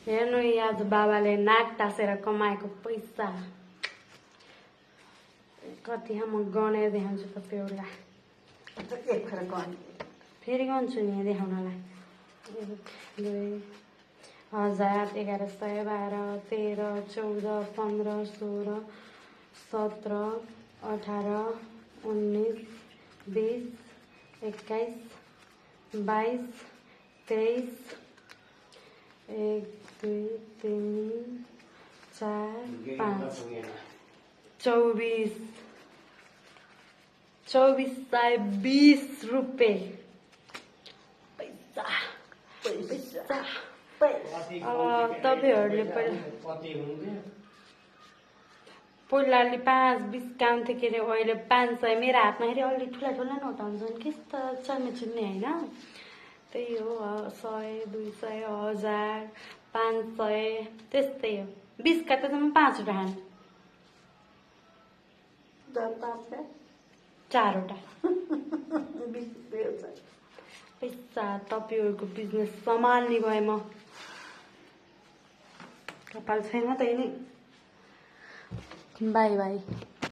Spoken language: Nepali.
हेर्नु आज बाबाले नाक टाँसेर कमाएको पैसा कति म गनेर देखाउँछु तपाईँहरूलाई फेरि गन्छु नि देखाउनलाई 1000 1100 12 13 14 15 16 17 18 19 20 21 22 23 1 2 3 4 5 24 2420 रुपियाँ पैसा तपाईँहरूले पहिला अलि 5-20 काम थियो के अरे अहिले 500 मेरो हातमा फेरि अलि ठुला ठुला नोट आउँछन् के त चल्ने चिन्ने होइन त्यही हो 100 200 1000 500 त्यस्तै हो 20 का त 5 वटा 4 पैसा तपाईँहरूको बिजनेस सम्हाल्ने भए म कपाल छैन त नि बाई बाई।